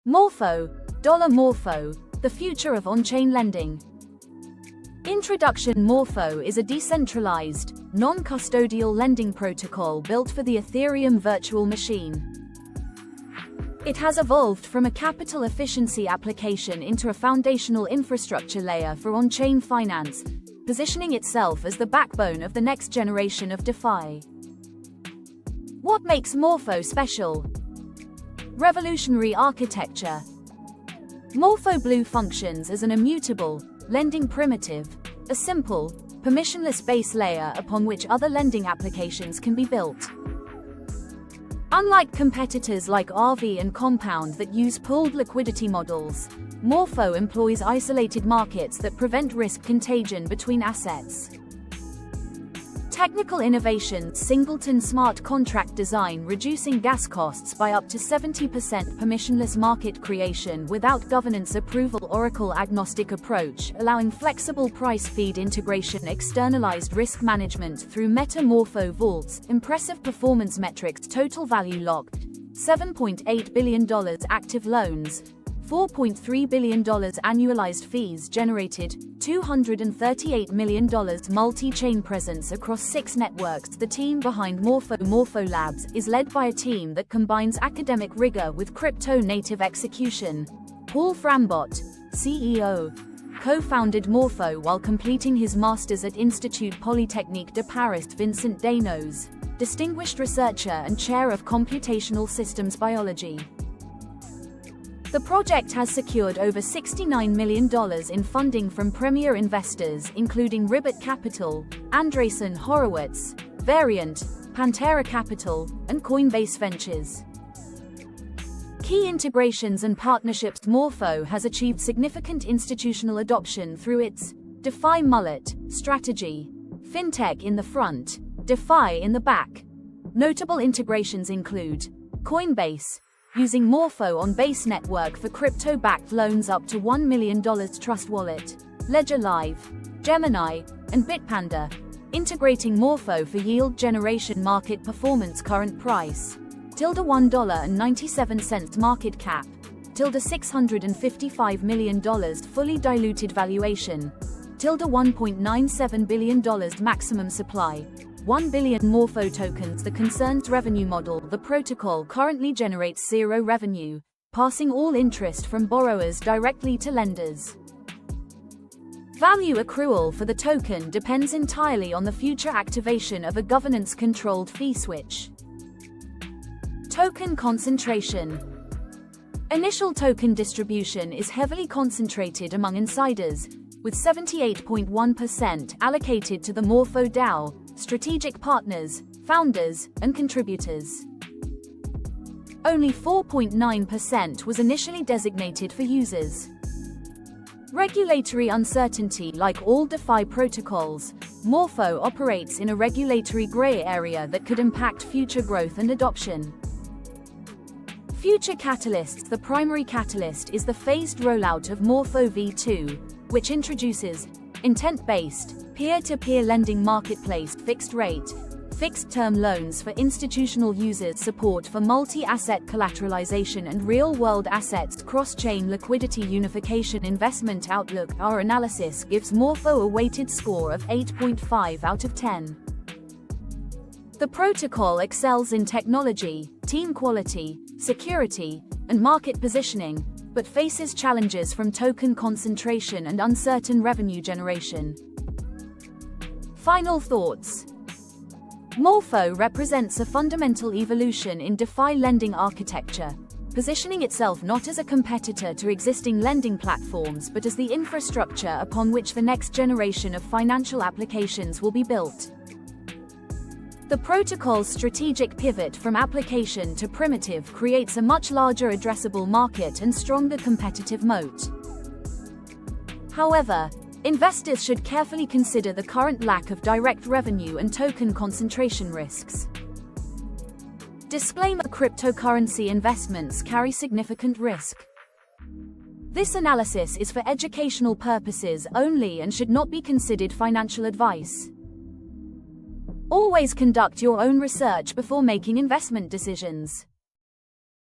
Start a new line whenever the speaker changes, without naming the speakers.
Morpho, $Morpho, the future of on-chain lending. Introduction. Morpho is a decentralized, non-custodial lending protocol built for the Ethereum virtual machine. It has evolved from a capital efficiency application into a foundational infrastructure layer for on-chain finance, positioning itself as the backbone of the next generation of DeFi. What makes Morpho special? Revolutionary architecture. Morpho Blue functions as an immutable, lending primitive, a simple, permissionless base layer upon which other lending applications can be built. Unlike competitors like RV and Compound that use pooled liquidity models, Morpho employs isolated markets that prevent risk contagion between assets. Technical innovation. Singleton smart contract design, reducing gas costs by up to 70%. Permissionless market creation without governance approval. Oracle agnostic approach, allowing flexible price feed integration. Externalized risk management through Morpho vaults. Impressive performance metrics. Total value locked, $7.8 billion. Active loans, $4.3 billion. Annualized fees generated, $238 million. Multi-chain presence across 6 networks. The team behind Morpho Labs is led by a team that combines academic rigor with crypto-native execution. Paul Frambot, CEO, co-founded Morpho while completing his master's at Institut Polytechnique de Paris. Vincent Daynos, distinguished researcher and chair of computational systems biology. The project has secured over $69 million in funding from premier investors including Ribbit Capital, Andreessen Horowitz, Variant, Pantera Capital, and Coinbase Ventures. Key integrations and partnerships. Morpho has achieved significant institutional adoption through its DeFi mullet strategy, fintech in the front, DeFi in the back. Notable integrations include Coinbase, using Morpho on Base Network for crypto-backed loans up to $1 million. Trust Wallet, Ledger Live, Gemini, and Bitpanda, integrating Morpho for yield generation. Market performance. Current price, $1.97 market cap, $655 million. Fully diluted valuation, $1.97 billion. Maximum supply, 1 billion Morpho tokens. The concerned revenue model. The protocol currently generates zero revenue, passing all interest from borrowers directly to lenders. Value accrual for the token depends entirely on the future activation of a governance-controlled fee switch. Token concentration. Initial token distribution is heavily concentrated among insiders, with 78.1% allocated to the Morpho DAO, strategic partners, founders, and contributors. Only 4.9% was initially designated for users. Regulatory uncertainty. Like all DeFi protocols, Morpho operates in a regulatory gray area that could impact future growth and adoption. Future catalysts. The primary catalyst is the phased rollout of Morpho v2, which introduces intent-based, peer-to-peer lending marketplace. Fixed rate, fixed-term loans for institutional users. Support for multi-asset collateralization and real-world assets. Cross-chain liquidity unification. Investment outlook. Our analysis gives Morpho a weighted score of 8.5 out of 10. The protocol excels in technology, team quality, security, and market positioning, but faces challenges from token concentration and uncertain revenue generation. Final thoughts. Morpho represents a fundamental evolution in DeFi lending architecture, positioning itself not as a competitor to existing lending platforms but as the infrastructure upon which the next generation of financial applications will be built. The protocol's strategic pivot from application to primitive creates a much larger addressable market and stronger competitive moat. However, investors should carefully consider the current lack of direct revenue and token concentration risks. Disclaimer: cryptocurrency investments carry significant risk. This analysis is for educational purposes only and should not be considered financial advice. Always conduct your own research before making investment decisions.